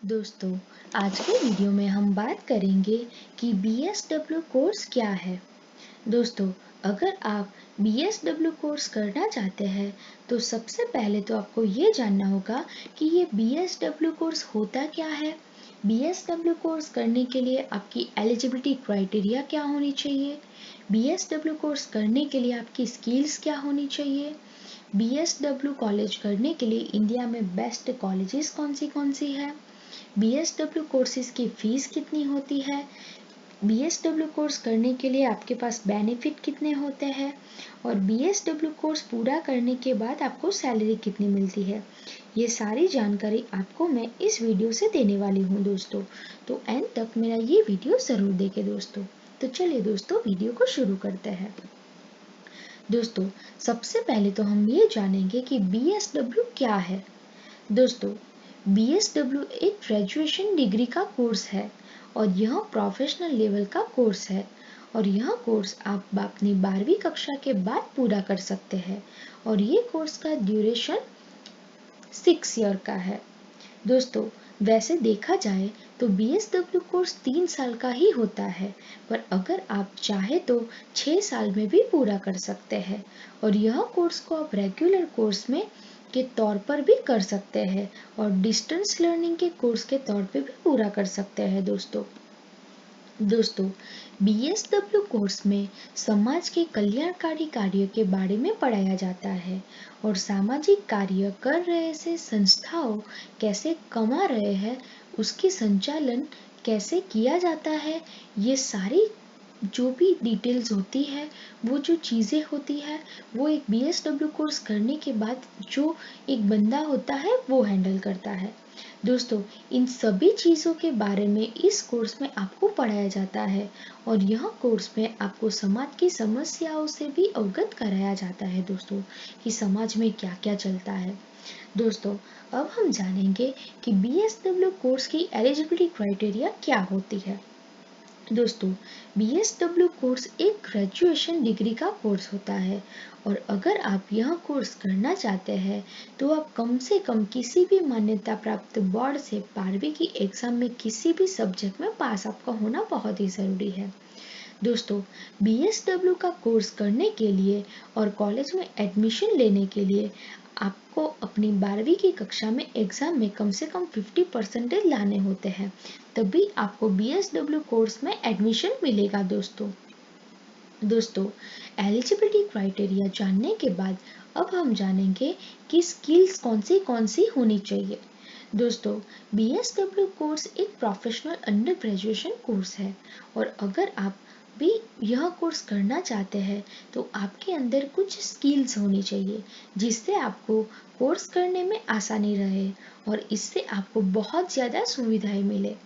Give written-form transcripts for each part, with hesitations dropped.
दोस्तों, आज के वीडियो में हम बात करेंगे कि BSW कोर्स क्या है। दोस्तों, अगर आप BSW कोर्स करना चाहते हैं तो सबसे पहले तो आपको ये जानना होगा कि ये BSW कोर्स होता क्या है। BSW कोर्स करने के लिए आपकी एलिजिबिलिटी क्राइटेरिया क्या होनी चाहिए, BSW कोर्स करने के लिए आपकी स्किल्स क्या होनी चाहिए, BSW कॉलेज करने के लिए इंडिया में बेस्ट कॉलेजेस कौन सी है, BSW कोर्सेज की फीस कितनी होती है, BSW कोर्स करने के लिए आपके पास बेनिफिट कितने होते हैं और BSW कोर्स पूरा करने के बाद आपको सैलरी कितनी मिलती है। ये सारी जानकारी आपको मैं इस वीडियो से देने वाली हूँ दोस्तों, तो एंड तक मेरा ये वीडियो ज़रूर देखें दोस्तों। तो चलिए दोस्तों, वीडियो को शुरू करते हैं। दोस्तों, सबसे पहले तो हम ये जानेंगे कि BSW क्या है। दोस्तों, BSW एक ग्रेजुएशन डिग्री का कोर्स है और यह प्रोफेशनल लेवल का कोर्स है और यह कोर्स आप अपनी 12वीं कक्षा के बाद पूरा कर सकते हैं और ये कोर्स का ड्यूरेशन 6 ईयर का है। दोस्तों, वैसे देखा जाए तो BSW कोर्स 3 साल का ही होता है, पर अगर आप चाहे तो 6 साल में भी पूरा कर सकते हैं और यह कोर्स को आप रेगुलर कोर्स में के तौर पर भी कर सकते हैं और डिस्टेंस लर्निंग के कोर्स के तौर पे भी पूरा कर सकते हैं दोस्तों, BSW कोर्स में समाज के कल्याणकारी कार्य के बारे में पढ़ाया जाता है और सामाजिक कार्य कर रहे से संस्थाओं कैसे कमा रहे हैं, उसकी संचालन कैसे किया जाता है, ये सारी जो भी डिटेल्स होती है, वो जो चीज़ें होती है, वो एक BSW कोर्स करने के बाद जो एक बंदा होता है वो हैंडल करता है। दोस्तों, इन सभी चीज़ों के बारे में इस कोर्स में आपको पढ़ाया जाता है और यह कोर्स में आपको समाज की समस्याओं से भी अवगत कराया जाता है दोस्तों, कि समाज में क्या क्या चलता है। दोस्तों, अब हम जानेंगे कि BSW कोर्स की एलिजिबिलिटी क्राइटेरिया क्या होती है। दोस्तों, BSW कोर्स एक ग्रेजुएशन डिग्री का कोर्स होता है और अगर आप यह कोर्स करना चाहते हैं तो आप कम से कम किसी भी मान्यता प्राप्त बोर्ड से 12वीं की एग्जाम में किसी भी सब्जेक्ट में पास आपका होना बहुत ही ज़रूरी है। दोस्तों, BSW का कोर्स करने के लिए और कॉलेज में एडमिशन लेने के लिए आपको अपनी 12वीं की कक्षा में एग्ज़ाम में कम से कम 50% लाने होते हैं, तभी आपको BSW कोर्स में एडमिशन मिलेगा दोस्तों, एलिजिबिलिटी क्राइटेरिया जानने के बाद अब हम जानेंगे कि स्किल्स कौन सी होनी चाहिए। दोस्तों, BSW कोर्स एक प्रोफेशनल अंडर ग्रेजुएशन कोर्स है और अगर आप भी यह कोर्स करना चाहते हैं तो आपके अंदर कुछ स्किल्स होनी चाहिए जिससे आपको कोर्स करने में आसानी रहे और इससे आपको बहुत ज़्यादा सुविधाएं मिले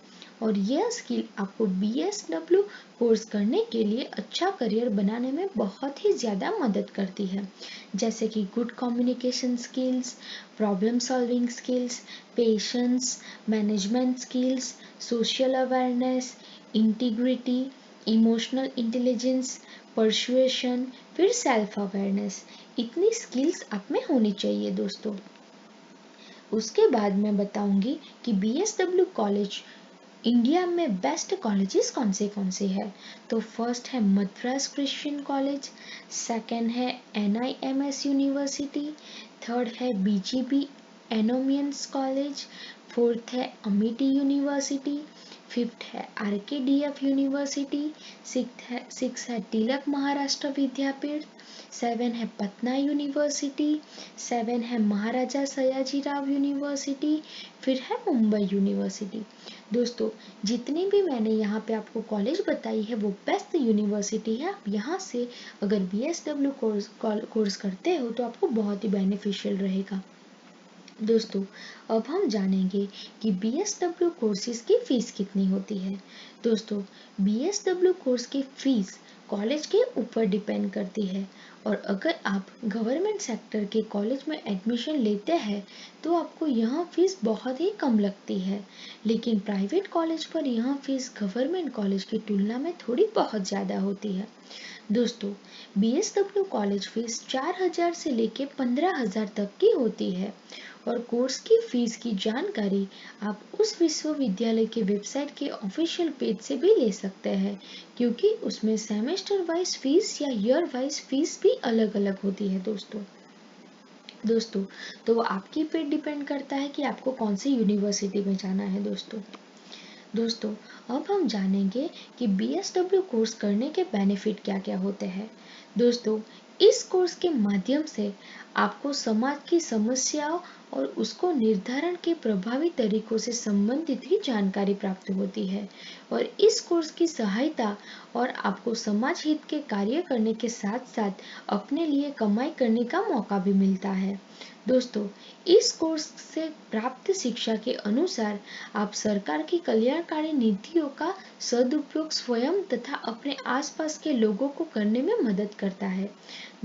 और यह स्किल आपको BSW कोर्स करने के लिए अच्छा करियर बनाने में बहुत ही ज़्यादा मदद करती है, जैसे कि good communication skills, problem solving skills, patience, management skills, social awareness, integrity, emotional intelligence, persuasion, फिर सेल्फ अवेयरनेस। इतनी स्किल्स आप में होनी चाहिए दोस्तों। उसके बाद मैं बताऊंगी कि BSW कॉलेज इंडिया में बेस्ट कॉलेजेस कौन से हैं। तो फर्स्ट है मद्रास क्रिश्चियन कॉलेज, सेकंड है NIMS यूनिवर्सिटी, थर्ड है BGB एनोमियंस कॉलेज, फोर्थ है अमिटी यूनिवर्सिटी, फिफ्थ है RKDF यूनिवर्सिटी, सिक्स है तिलक महाराष्ट्र विद्यापीठ, सेवन है पटना यूनिवर्सिटी, सेवन है महाराजा सयाजीराव यूनिवर्सिटी, फिर है मुंबई यूनिवर्सिटी। दोस्तों, जितनी भी मैंने यहाँ पे आपको कॉलेज बताई है वो बेस्ट यूनिवर्सिटी है। आप यहाँ से अगर BSW कोर्स करते हो तो आपको बहुत ही बेनिफिशियल रहेगा। दोस्तों, अब हम जानेंगे कि BSW कोर्सेज की फ़ीस कितनी होती है। दोस्तों, BSW कोर्स की फ़ीस कॉलेज के ऊपर डिपेंड करती है और अगर आप गवर्नमेंट सेक्टर के कॉलेज में एडमिशन लेते हैं तो आपको यह फ़ीस बहुत ही कम लगती है, लेकिन प्राइवेट कॉलेज पर यह फ़ीस गवर्नमेंट कॉलेज की तुलना में थोड़ी बहुत ज़्यादा होती है। दोस्तों, BSW कॉलेज फीस 4,000 से लेके 15,000 तक की होती है और कोर्स की फीस की जानकारी आप उस विश्वविद्यालय के वेबसाइट के ऑफिशियल पेज से भी ले सकते हैं, क्योंकि उसमें सेमेस्टर वाइज फीस या ईयर वाइज फीस भी अलग अलग होती है दोस्तों। तो वो आपकी पे डिपेंड करता है कि आपको कौन सी यूनिवर्सिटी में जाना है दोस्तों। अब हम जानेंगे कि BSW कोर्स करने के बेनिफिट क्या क्या होते हैं। दोस्तों, इस कोर्स के माध्यम से आपको समाज की समस्याओं और उसको निर्धारण के प्रभावी तरीकों से संबंधित ही जानकारी प्राप्त होती है, और इस कोर्स की सहायता और आपको समाज हित के कार्य करने के साथ साथ अपने लिए कमाई करने का मौका भी मिलता है दोस्तों। इस कोर्स से प्राप्त शिक्षा के अनुसार आप सरकार की कल्याणकारी नीतियों का सदुपयोग स्वयं तथा अपने आसपास के लोगों को करने में मदद करता है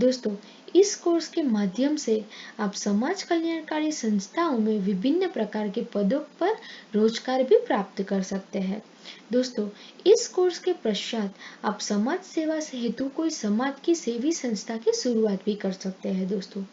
दोस्तों। इस कोर्स के माध्यम से आप समाज कल्याणकारी संस्थाओं में विभिन्न प्रकार के पदों पर रोजगार भी प्राप्त कर सकते हैं दोस्तों। इस कोर्स के पश्चात आप समाज सेवा से हेतु कोई समाज की सेवी संस्था की शुरुआत भी कर सकते हैं दोस्तों।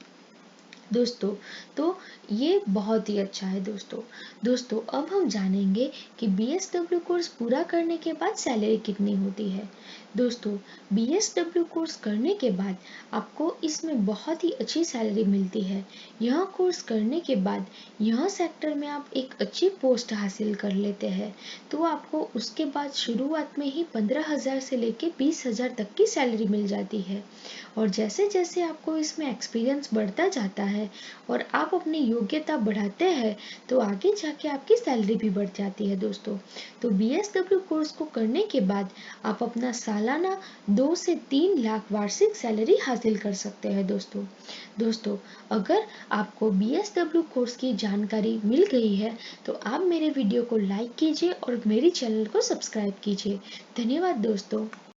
तो ये बहुत ही अच्छा है दोस्तों। अब हम जानेंगे कि BSW कोर्स पूरा करने के बाद सैलरी कितनी होती है दोस्तों। BSW कोर्स करने के बाद आपको इसमें बहुत ही अच्छी सैलरी मिलती है। यह कोर्स करने के बाद यह सेक्टर में आप एक अच्छी पोस्ट हासिल कर लेते हैं, तो आपको उसके बाद शुरुआत में ही 15,000 से लेके 20,000 तक की सैलरी मिल जाती है, और जैसे जैसे आपको इसमें एक्सपीरियंस बढ़ता जाता है और आप अपनी योग्यता बढ़ाते हैं, तो आगे जाके आपकी सैलरी भी बढ़ जाती है दोस्तों। तो BSW कोर्स को करने के बाद आप अपना सालाना 2 से 3 लाख वार्षिक सैलरी हासिल कर सकते हैं दोस्तों। अगर आपको BSW कोर्स की जानकारी मिल गई है, तो आप मेरे वीडियो को लाइक कीजिए और मेरी चैनल को सब्सक्राइब कीजिए। धन्यवाद दोस्तों।